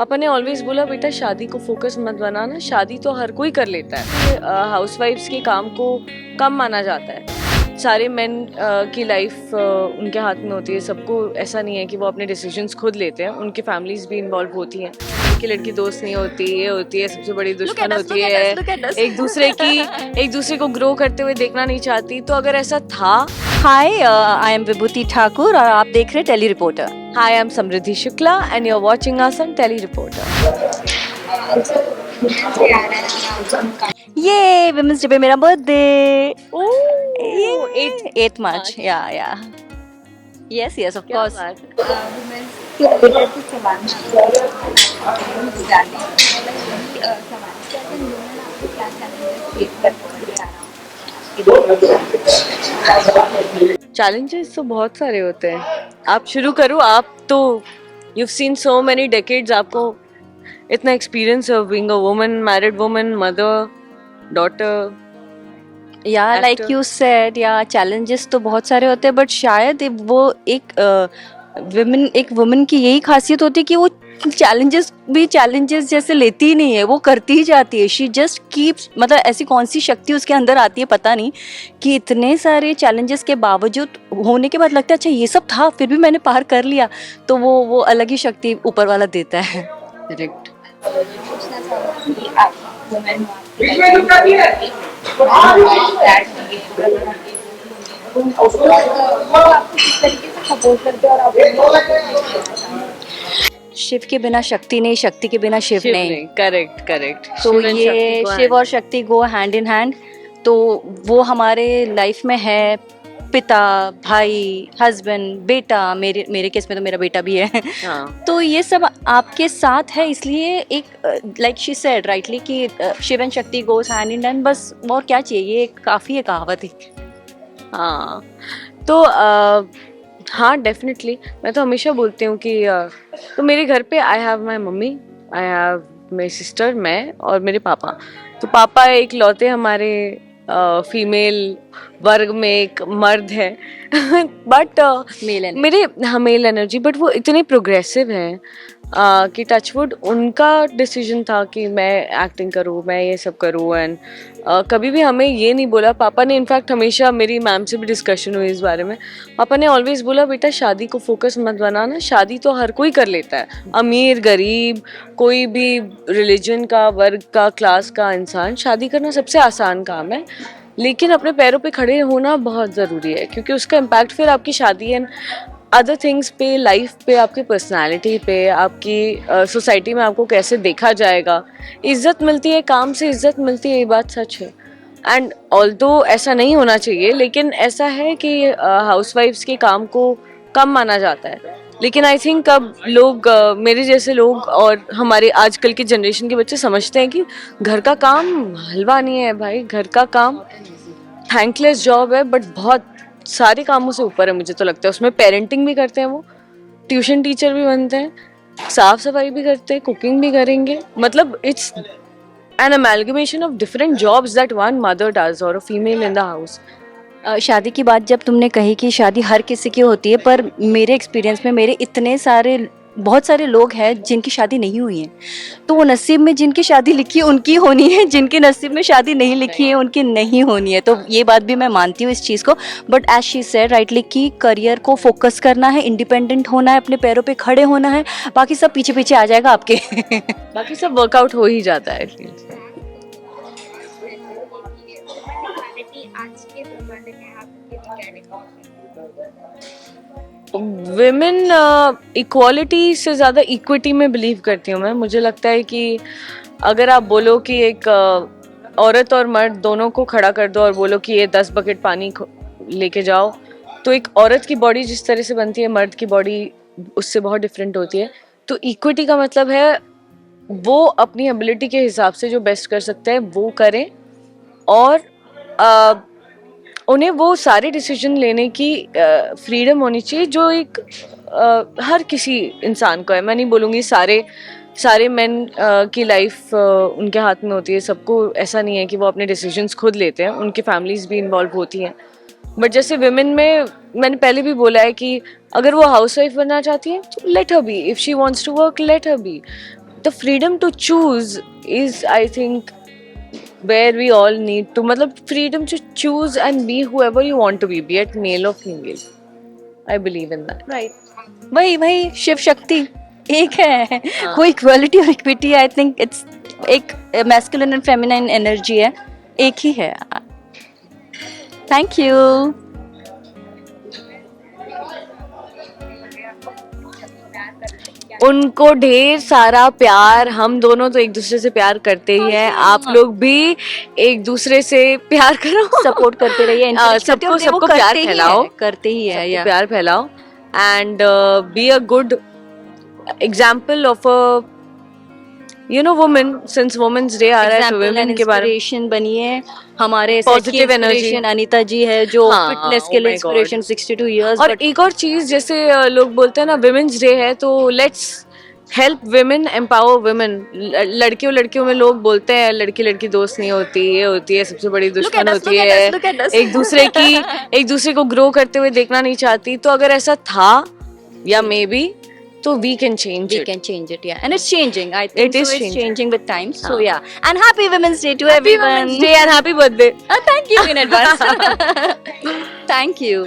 पापा ने ऑलवेज बोला बेटा शादी को फोकस मत बनाना, शादी तो हर कोई कर लेता है। हाउसवाइफ्स के काम को कम माना जाता है। सारे मेन की लाइफ उनके हाथ में होती है। सबको ऐसा नहीं है कि वो अपने डिसीजंस खुद लेते हैं, उनकी फैमिलीज भी इन्वॉल्व होती हैं। कि लड़की दोस्त नहीं होती, ये होती है, सबसे बड़ी दुश्मन होती है, एक दूसरे को ग्रो करते हुए देखना नहीं चाहती। तो अगर ऐसा था। हाय, आई एम विभूति ठाकुर और आप देख रहे हैं Tele Reporter. Hi, I am Samriddhi Shukla and you are watching us on Tele Reporter. ये विमेंस डे पे मेरा बर्थडे। ये 8th March। या यस ऑफ कोर्स। चैलेंजेस तो बहुत सारे होते हैं। आप शुरू करो। आप तो you've seen so many decades, आपको इतना एक्सपीरियंस है being a woman, married woman, mother, daughter. या लाइक यू सेड, या चैलेंजेस तो बहुत सारे होते हैं, बट शायद वो एक वुमन की यही खासियत होती है कि वो चैलेंजेस जैसे लेती ही नहीं है, वो करती ही जाती है। शी जस्ट कीप्स, मतलब ऐसी कौन सी शक्ति उसके अंदर आती है पता नहीं, कि इतने सारे चैलेंजेस के बावजूद होने के बाद लगता है अच्छा ये सब था फिर भी मैंने पार कर लिया। तो वो अलग ही शक्ति ऊपर वाला देता है। करेक्ट। शिव के बिना शक्ति नहीं, शक्ति के बिना शिव नहीं। करेक्ट। तो ये शिव और शक्ति गो हैंड इन हैंड। तो वो हमारे लाइफ में है पिता, भाई, हस्बैंड, बेटा। मेरे केस में तो मेरा बेटा भी है। हाँ। तो ये सब आपके साथ है, इसलिए एक लाइक शी सेड राइटली कि शिव एंड शक्ति गोस हैंड इन हैंड। बस और क्या चाहिए, ये काफ़ी है कहावत ही। हाँ तो हाँ डेफिनेटली मैं तो हमेशा बोलती हूँ कि तो मेरे घर पे I have my mummy, I have my sister, मैं और मेरे पापा। तो पापा एक लौते हमारे फीमेल वर्ग में एक मर्द है। बट मेल एनर्जी, बट वो इतने प्रोग्रेसिव हैं कि टचवुड उनका डिसीजन था कि मैं एक्टिंग करूँ, मैं ये सब करूँ। एंड कभी भी हमें ये नहीं बोला। पापा ने इनफैक्ट हमेशा, मेरी मैम से भी डिस्कशन हुई इस बारे में, पापा ने ऑलवेज बोला बेटा शादी को फोकस मत बनाना, शादी तो हर कोई कर लेता है। अमीर, गरीब, कोई भी रिलीजन का, वर्ग का, क्लास का इंसान, शादी करना सबसे आसान काम है। लेकिन अपने पैरों पे खड़े होना बहुत ज़रूरी है, क्योंकि उसका इम्पैक्ट फिर आपकी शादी एंड अदर थिंग्स पे, लाइफ पे, आपकी पर्सनालिटी पे, आपकी सोसाइटी में आपको कैसे देखा जाएगा। इज्जत मिलती है, काम से इज्जत मिलती है, ये बात सच है। एंड ऑल्दो ऐसा नहीं होना चाहिए, लेकिन ऐसा है कि हाउसवाइफ्स के काम को कम माना जाता है। लेकिन आई थिंक अब लोग, मेरे जैसे लोग और हमारे आजकल की जनरेशन के बच्चे समझते हैं कि घर का काम हलवा नहीं है भाई। घर का काम थैंकलेस जॉब है, बट बहुत सारे कामों से ऊपर है। मुझे तो लगता है उसमें पेरेंटिंग भी करते हैं, वो ट्यूशन टीचर भी बनते हैं, साफ सफाई भी करते हैं, कुकिंग भी करेंगे। मतलब it's an amalgamation of different jobs that one mother does or a female in the house. शादी की बात जब तुमने कही कि शादी हर किसी की होती है, पर मेरे एक्सपीरियंस में मेरे बहुत सारे लोग हैं जिनकी शादी नहीं हुई है। तो वो नसीब में जिनकी शादी लिखी है उनकी होनी है, जिनके नसीब में शादी नहीं लिखी है उनकी नहीं होनी है। तो ये बात भी मैं मानती हूँ इस चीज़ को। But as she said rightly कि करियर को फोकस करना है, इंडिपेंडेंट होना है, अपने पैरों पे खड़े होना है, बाकी सब पीछे पीछे आ जाएगा आपके। बाकी सब वर्कआउट हो ही जाता है। विमेन इक्वालिटी से ज़्यादा इक्विटी में बिलीव करती हूँ मैं। मुझे लगता है कि अगर आप बोलो कि एक औरत और मर्द दोनों को खड़ा कर दो और बोलो कि ये 10 बकेट पानी लेके जाओ, तो एक औरत की बॉडी जिस तरह से बनती है, मर्द की बॉडी उससे बहुत डिफरेंट होती है। तो इक्विटी का मतलब है वो अपनी एबिलिटी के हिसाब से जो बेस्ट कर सकते हैं वो करें, और उन्हें वो सारे डिसीजन लेने की फ्रीडम होनी चाहिए जो एक हर किसी इंसान को है। मैं नहीं बोलूँगी सारे मेन की लाइफ उनके हाथ में होती है। सबको ऐसा नहीं है कि वो अपने डिसीजंस खुद लेते हैं, उनकी फैमिलीज भी इन्वॉल्व होती हैं। बट जैसे विमेन में मैंने पहले भी बोला है कि अगर वो हाउसवाइफ बनना चाहती है तो let her be, if she wants to work let her be. the freedom to choose is, I think, where we all need to, मतलब freedom to choose and be whoever you want to be it male or female. I believe in that. Right, वही वही शिव शक्ति एक है, वो equality और equity, I think it's एक masculine and feminine energy है, एक ही है. Thank you. उनको ढेर सारा प्यार. हम दोनों तो एक दूसरे से प्यार करते ही हैं. आप लोग भी एक दूसरे से प्यार करो, सपोर्ट करते रहिए, सबको प्यार फैलाओ, करते ही है, सबको प्यार फैलाओ, and be a good example of a woman. Since women's day आ रहा है तो वुमेन के बारे में इंस्पिरेशन बनिए. हमारे Positive energy. अनीता जी है जो हाँ, फिटनेस के oh लिए my God. Inspiration 62 years. और एक और चीज, जैसे लोग बोलते हैं ना वुमेन्स डे है तो let's help women, empower women. लड़कियों में लोग बोलते हैं लड़की लड़की दोस्त नहीं होती, ये होती है, सबसे बड़ी दुश्मन होती है, एक दूसरे को ग्रो करते हुए देखना नहीं चाहती. तो अगर ऐसा था या may be, so we can change it. Yeah, and it's changing. I think It is it's changing. changing with time. So yeah, and happy Women's Day to Happy everyone. Women's Day and happy birthday. Thank you in advance. Thank you.